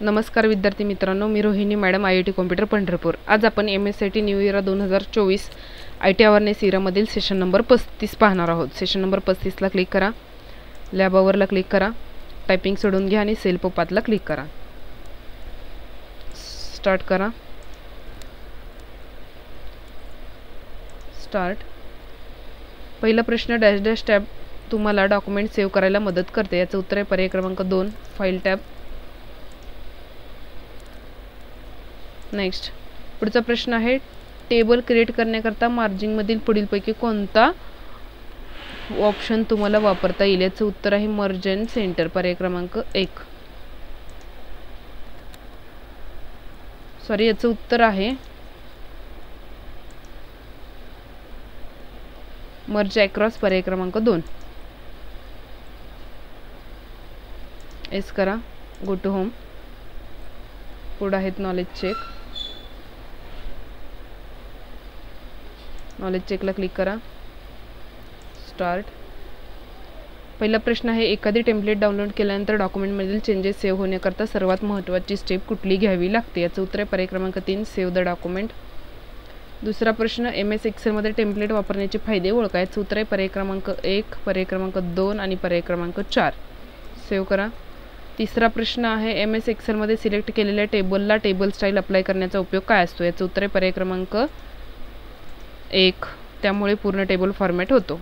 नमस्कार विद्यार्थी मित्रांनो, मी Rohini madam, IIT computer Pandharpur. आज आपण MSIT new year 2024 IT awareness इयरमधील सेशन नंबर 35 पाहणार आहोत। सेशन नंबर 35 ला क्लिक करा, लॅब आवरला क्लिक करा, टायपिंग सोडून घ्या आणि सेल पोपातला क्लिक करा। स्टार्ट करा। स्टार्ट। पहिला प्रश्न, डॅश डॅश टॅब तुम्हाला डॉक्युमेंट सेव्ह करायला मदत करते। याचं उत्तर आहे पर्याय क्रमांक 2 फाइल टॅब। नेक्स्ट, पुढचा प्रश्न आहे, टेबल क्रिएट करण्याकरता मार्जिंगमधील पुढीलपैकी कोणता ऑप्शन तुम्हाला वापरता येईल? याचं उत्तर आहे मर्ज अँड सेंटर, पर्याय क्रमांक 1। सॉरी, याचं उत्तर आहे मर्ज अक्रॉस, पर्याय क्रमांक 2। एस करा, गो टू होम। पुढे आहेत नॉलेज चेक। नॉलेज चेकला क्लिक करा। स्टार्ट। पहिला प्रश्न आहे, एखादी टेम्पलेट डाउनलोड केल्यानंतर डॉक्युमेंटमधील चेंजेस सेव्ह होण्याकरता सर्वात महत्त्वाची स्टेप कुठली घ्यावी लागते? याचं उत्तर आहे पर्याय क्रमांक 3 सेव्ह द डॉक्युमेंट। दुसरा प्रश्न, MS एक्सेलमध्ये टेम्पलेट वापरण्याचे फायदे ओळखा। याचं उत्तर आहे पर्याय क्रमांक 1, पर्याय क्रमांक 2 आणि पर्याय क्रमांक 4। सेव्ह करा। तिसरा प्रश्न आहे, MS एक्सेलमध्ये सिलेक्ट केलेल्या टेबलला टेबल स्टाईल अप्लाय करण्याचा उपयोग काय असतो? याचं उत्तर आहे पर्याय क्रमांक 1, त्यामुळे पूर्ण टेबल फॉर्मॅट होतो।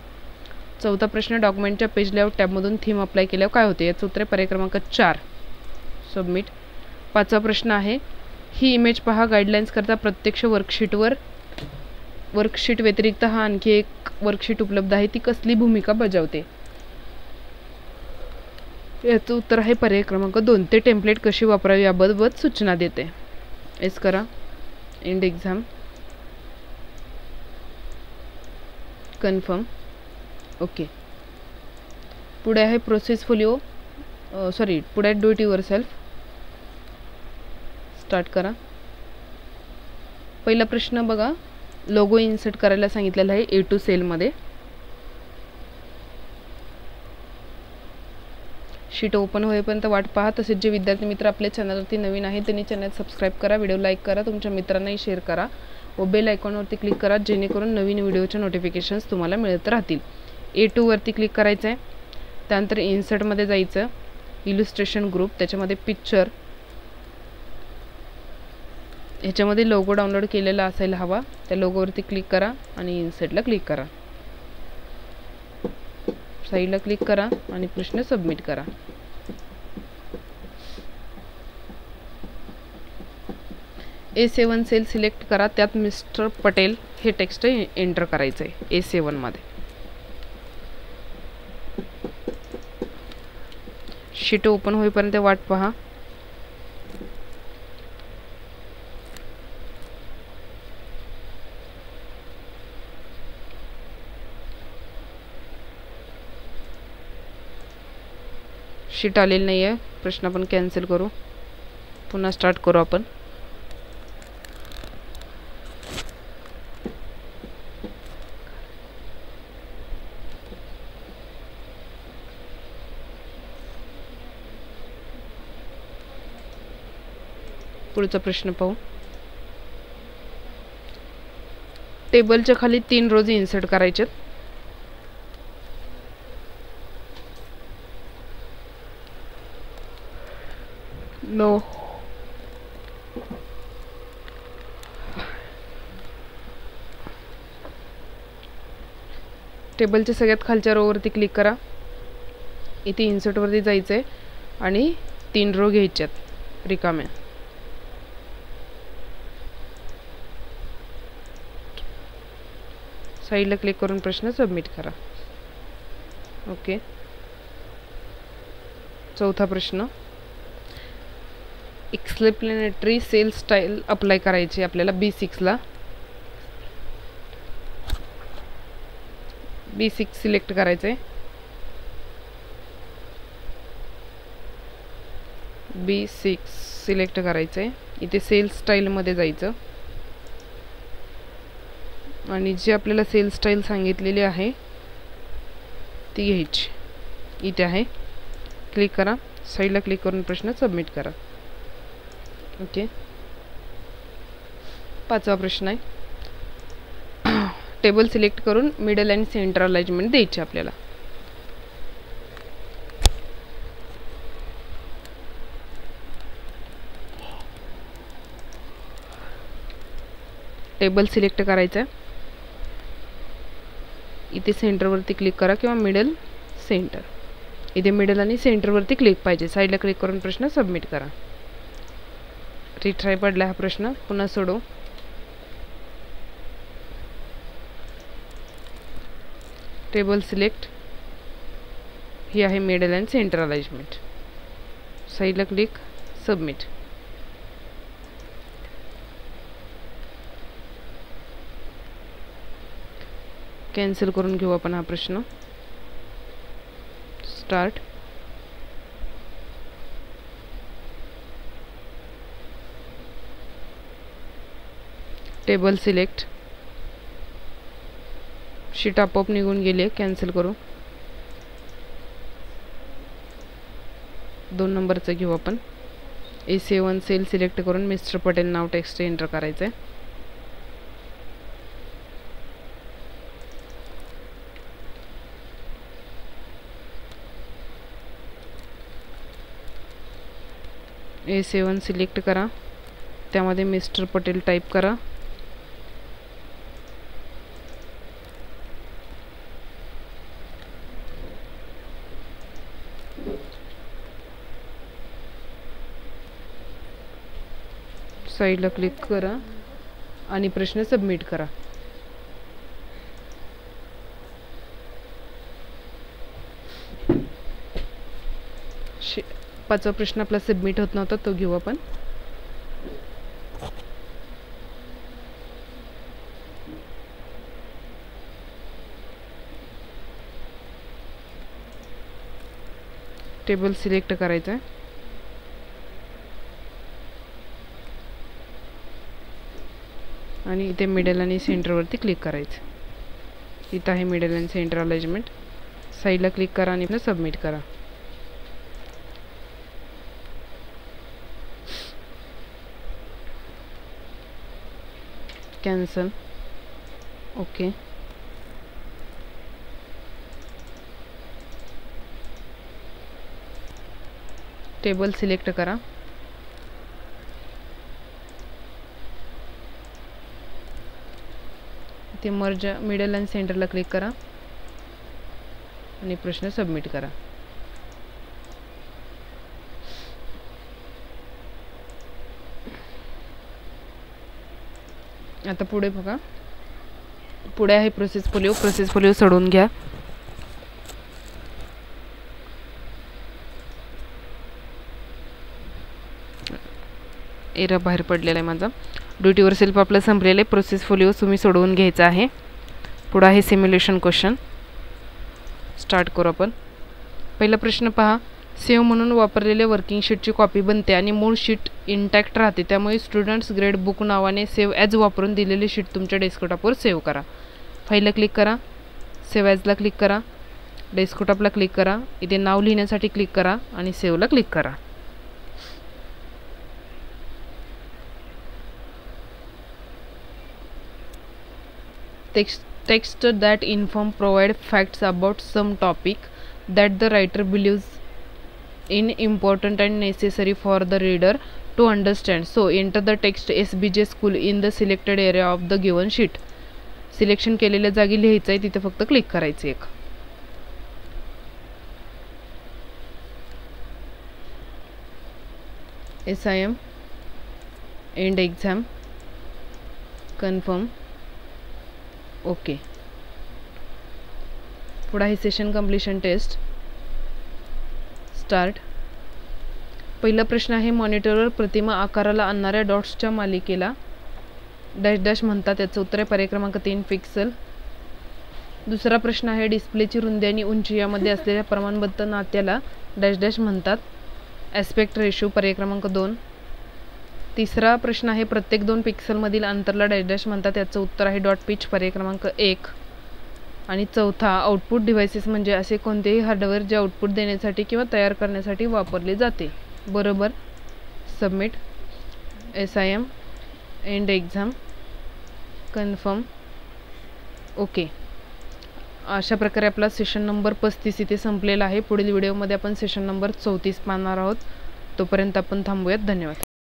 चौथा प्रश्न, डॉक्युमेंटच्या पेज लेआउट टॅबमधून थीम अप्लाय केल्यावर काय होते? याचं उत्तर आहे पर्याय क्रमांक 4, सबमिट। पाचवा प्रश्न आहे, ही इमेज पहा, गाईडलाईन्स करता प्रत्यक्ष वर्कशीट व्यतिरिक्त हा आणखी एक वर्कशीट उपलब्ध आहे, ती कसली भूमिका बजावते? याचं उत्तर आहे पर्याय क्रमांक 2, ते टेम्पलेट कशी वापरावी याबाबत सूचना देते। एस करा, एंड एक्झाम, कन्फर्म, ओके। पुढे आहे प्रोसेस फोलिओ, पुढे do it your self. Start करा। पहिला प्रश्न बघा, लोगो इन्सर्ट करायला सांगितलेला आहे A2 सेलमध्ये। शीट ओपन होईपर्यंत वाट पहा। तसेच जे विद्यार्थी मित्र आपल्या चॅनलवरती नवीन आहेत त्यांनी चॅनल सबस्क्राईब करा, व्हिडिओ लाईक करा, तुमच्या मित्रांनाही शेअर करा व बेल आयकॉनवरती क्लिक करा, जेणेकरून नवीन व्हिडिओचे नोटिफिकेशन्स तुम्हाला मिळत राहतील। A2 वरती क्लिक करायचं आहे, त्यानंतर इन्सर्टमध्ये जायचं, इलुस्ट्रेशन ग्रुप, त्याच्यामध्ये पिक्चर, ह्याच्यामध्ये लोगो डाउनलोड केलेला असायला हवा, त्या लोगोवरती क्लिक करा आणि इन्सर्टला क्लिक करा। साईडला क्लिक करा आणि प्रश्न सबमिट करा। A7 सेल सिलेक्ट करा, त्यात मिस्टर पटेल हे टेक्स्ट एंटर करायचं आहे A7 मध्ये। शीट ओपन होईपर्यंत वाट पहा। शीट आलेली नाही आहे, प्रश्न आपण कॅन्सल करू, पुन्हा स्टार्ट करू आपण। पुढचा प्रश्न पाहू। टेबलच्या खाली 3 रोज इन्सर्ट करायचे। नो, टेबलच्या सगळ्यात खालच्या रोवरती क्लिक करा, इथे इन्सर्टवरती जायचं आहे आणि 3 रो घ्यायच्यात रिकाम्या। साईडला क्लिक करून प्रश्न सबमिट करा, ओके। चौथा प्रश्न, एक्सप्लेनेटरी सेल स्टाईल अप्लाय करायची आपल्याला B6 ला। B6 सिलेक्ट करायचं आहे, B6 सिलेक्ट करायचं आहे, इथे सेल स्टाईलमध्ये जायचं आणि जी आपल्याला सेल स्टाईल सांगितलेली आहे ती घ्यायची, इथे आहे, क्लिक करा, साईडला क्लिक करून प्रश्न सबमिट करा। ओके. 5वा प्रश्न आहे, टेबल सिलेक्ट करून मिडल आणि सेंटर अलाइनमेंट द्यायची आपल्याला. टेबल सिलेक्ट करायचं आहे. इथे सेंटरवरती क्लिक करा किंवा मिडल सेंटर. इथे मिडल आणि सेंटरवरती क्लिक पाहिजे. साईडला क्लिक करून प्रश्न सबमिट करा. रिट्राय पडला हा प्रश्न, पुन्हा सोडव. टेबल सिलेक्ट, ही आहे मिडल अँड सेंटर अलाइनमेंट. साईडला क्लिक, सबमिट. कॅन्सल करून घेऊ आपण हा प्रश्न. स्टार्ट. टेबल सिलेक्ट, शीट आपोआप निघून गेली. कॅन्सल करू. 2 नंबरचं घेऊ आपण. A7 सेल सिलेक्ट करून मिस्टर पटेल नाव टेक्स्ट एंटर करायचं आहे. A7 सिलेक्ट करा, त्यामध्ये मिस्टर पटेल टाईप करा. साईडला क्लिक करा आणि प्रश्न सबमिट करा. पाचवा प्रश्न आपला सबमिट होत नव्हता, तो घेऊ आपण. टेबल सिलेक्ट करायचं आहे. आणि इथे मिडल आणि सेंटरवरती क्लिक करायचं. इथं आहे मिडल आणि सेंटर अलाइनमेंट. साईडला क्लिक करा आणि सबमिट करा. कॅन्सल. ओके. टेबल सिलेक्ट करा. इथे मर्ज मिडल आणि सेंटरला क्लिक करा आणि प्रश्न सबमिट करा. आता पुढे बघा, पुढे आहे प्रोसेस फोलिओ. प्रोसेस फोलिओ सोडून घ्या. एरर बाहेर पडलेला आहे माझा. ड्युटीवर सेल्फ आपलं संपलेलं आहे. प्रोसेस फोलिओ तुम्ही सोडवून घ्यायचा आहे. पुढे आहे सिम्युलेशन क्वेश्चन. स्टार्ट करू आपण. पहिला प्रश्न पहा, सेव्ह म्हणून वापरलेल्या वर्किंग शीटची कॉपी बनते आणि मूळ शीट इंटॅक्ट राहते. त्यामुळे स्टुडंट्स ग्रेड बुक नावाने सेव्ह ॲज वापरून दिलेली शीट तुमच्या डेस्कटॉपवर सेव्ह करा. फाईलला क्लिक करा, सेव्ह ॲजला क्लिक करा, डेस्कटॉपला क्लिक करा. इथे नाव लिहिण्यासाठी क्लिक करा आणि सेव्हला क्लिक करा. Text that inform provide facts about some topic that the writer believes in important and necessary for the reader to understand. So enter the text SBJ school in the selected area of the given sheet. Selection केलेल्या जागी लिहायचं आहे, तिथे फक्त click करायचं एक. SIM and exam confirm. Okay. पुढे आहे सेशन कंप्लीशन टेस्ट. स्टार्ट. पहिला प्रश्न आहे, मॉनिटरवर प्रतिमा आकाराला आणणाऱ्या डॉट्सच्या मालिकेला डॅश डॅश म्हणतात. याचं उत्तर आहे पर्याय क्रमांक 3 पिक्सल. दुसरा प्रश्न आहे, डिस्प्लेची रुंदी आणि उंची यामध्ये असलेल्या प्रमाणबद्ध नात्याला डॅश डॅश म्हणतात. Aspect ratio. पर्याय क्रमांक 2. तिसरा प्रश्न आहे, प्रत्येक 2 पिक्सलमधील अंतरला डॅश डॅश म्हणतात. याचं उत्तर आहे डॉट पिच. पर्याय क्रमांक 1. आणि चौथा, आउटपुट डिव्हाइसेस म्हणजे असे कोणतेही हार्डवेअर जे आउटपुट देण्यासाठी किंवा तयार करण्यासाठी वापरले जाते. बरोबर. Submit. SIM and exam confirm okay. अशा प्रकारे आपला सेशन नंबर 35 इथे संपलेला आहे. पुढील व्हिडिओमध्ये आपण सेशन नंबर 34 पाहणार आहोत. तोपर्यंत आपण थांबूयात. धन्यवाद.